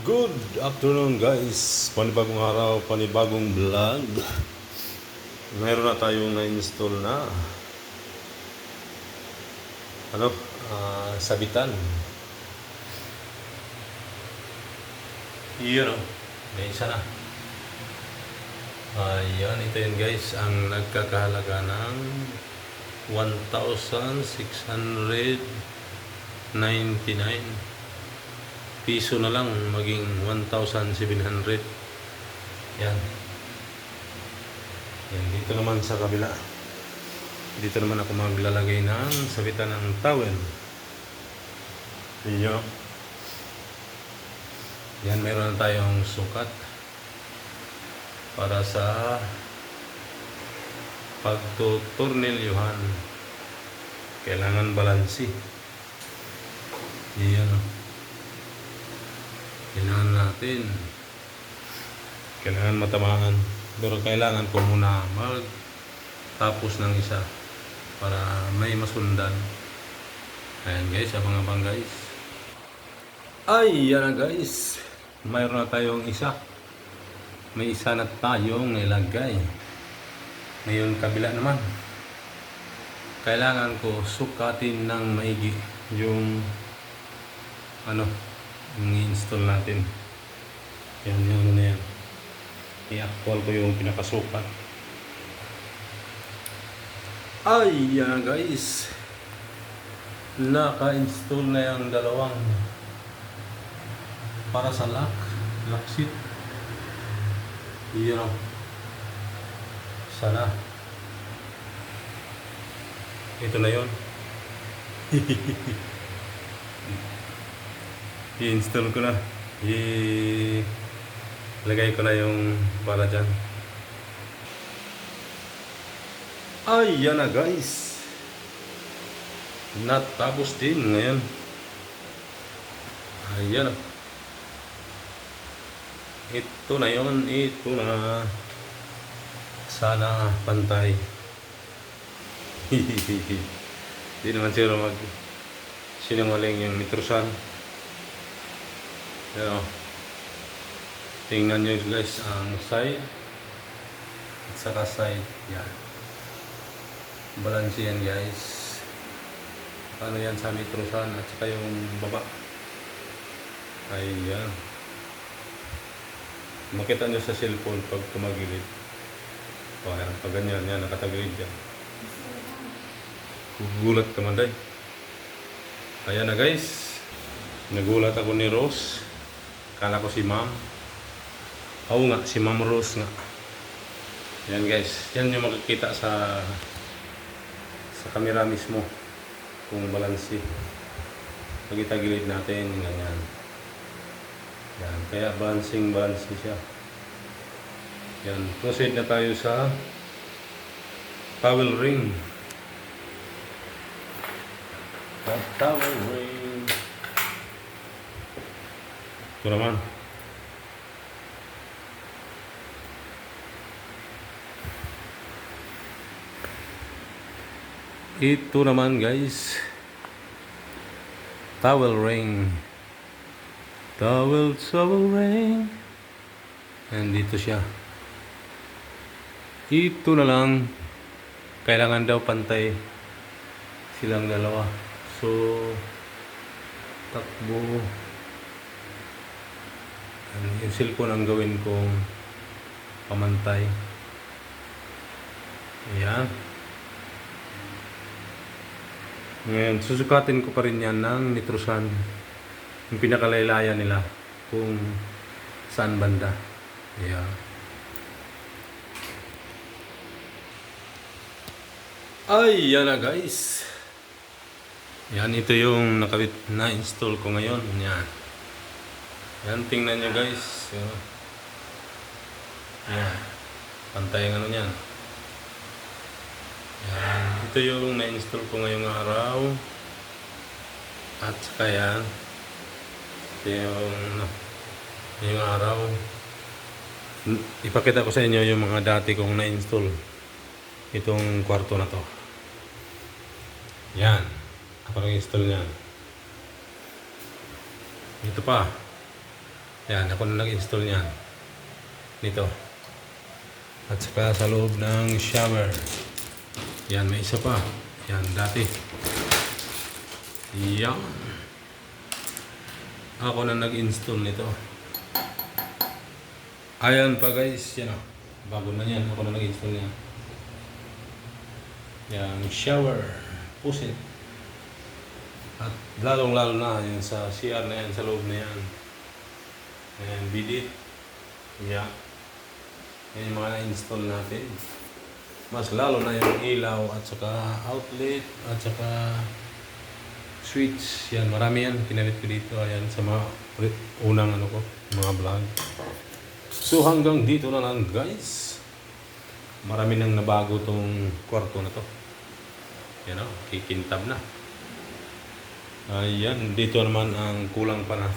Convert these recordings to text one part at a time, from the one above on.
Good afternoon guys, panibagong araw, panibagong vlog. Meron na tayong na-install na ano, sabitan. Yun o, may isa na. Ayan, ito yun guys, ang nagkakahalaga ng 1,699 piso na lang, maging 1,700. Yan. Yan, dito naman sa kabila. Dito naman ako maglalagay ng sabitan ng towel. Iyo. Yan, meron na tayong sukat para sa pagtuturnelyuhan. Kailangan balansi. Iyan. Kailangan matamaan, pero kailangan ko muna magtapos ng isa para may masundan. Ayan guys, abang-abang guys. Ay, yan na guys, mayroon na tayong isa. May isa na tayong nilagay. Ngayon kabila naman, kailangan ko sukatin ng maigi yung i-install natin. Yan yung na yan. I-actual ko yung pinakasukat. Ay, yan guys. Naka-install na yung dalawang para sa lock sheet. Yan o. Sana. Ito na yun. I-install ko na. Lagay ko na yung para dyan. Ay, yan na guys. Natapos din ngayon. Ayan. Ito na yun. Ito na. Sana pantay. Hindi naman siguro sinungaling yung nitrosan. Pero tingnan nyo guys ang side at saka side. Yan, balance yan guys. Paano yan sa nitrosan at saka yung baba. Ayan, makita nyo sa cellphone pag tumagilid. Ayan, pag ganyan yan, nakatagilid yan, gugulat ka man day. Ayan na guys, nagulat ako ni Rose. Kala ko si Ma'am. Oo nga, si Ma'am Rose nga. Yan guys, yan yung makikita sa camera mismo kung balansi. Pag itagilid natin, ganyan. Yan, kaya balancing siya. Yan, proceed na tayo sa towel ring. Towel ring. Ito naman. Ito naman guys. Towel ring. Towel ring. And dito siya. Ito na lang. Kailangan daw pantay silang dalawa. So, takbo. Yung cellphone ang gawin kong pamantay. Ayan. Ngayon, susukatin ko pa rin yan ng nitrosan. Yung pinakalaylayan nila kung saan banda. Ayan. Ay, yan na guys. Yan, ito yung na-install ko ngayon. Yan. Yan, tingnan nyo guys. Yan. Pantay ang yan. Yan. Ito yung na-install ko ngayong araw. At saka yan. Ito yung araw. Ipakita ko sa inyo yung mga dati kong na-install. Itong kwarto na to. Yan. Ako nag-install yan. Ito pa. Yan, ako na nag-install niyan. Nito. At saka sa loob ng shower. Yan, may isa pa. Yan, dati. Yan. Ako na nag-install nito. Ayan pa guys, yan o. Bago na yan, ako na nag-install niya. Yan, shower. Pusit. At lalong-lalo na yan sa CR na yan, sa loob na yan. Ayan, bidit. Yan. Yan yung mga na-install natin. Mas lalo na yung ilaw at saka outlet at saka switch. Yan, marami yan. Kinabit ko dito. Ayan, sa mga unang ano ko, mga vlog. So hanggang dito na lang guys. Marami nang nabago tong kwarto na to. Yan o, kikintab na. Ayan, dito naman ang kulang pa na.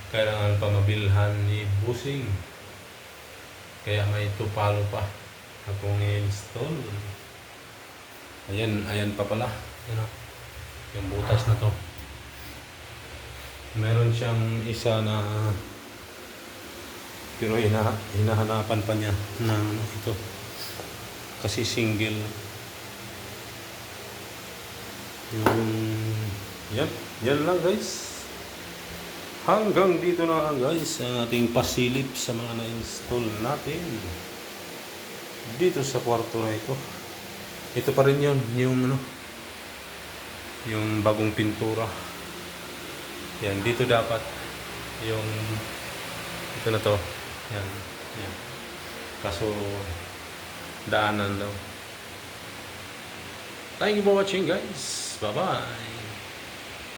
Kailangan pa mabilhan ni Busing. Kaya may tupalo pa akong i-install. Ayan, ayan pa pala. Yan o, yung butas na to. Meron siyang isa na pero hinahanapan pa niya na ito. Kasi single. Yan lang guys. Hanggang dito na lang guys ang ating pasilip sa mga na-install natin dito sa kwarto na ito. Ito pa rin yun, yung bagong pintura. Yan, dito dapat yung ito na to. Yan. Kaso daanan daw. Thank you for watching guys. Bye bye.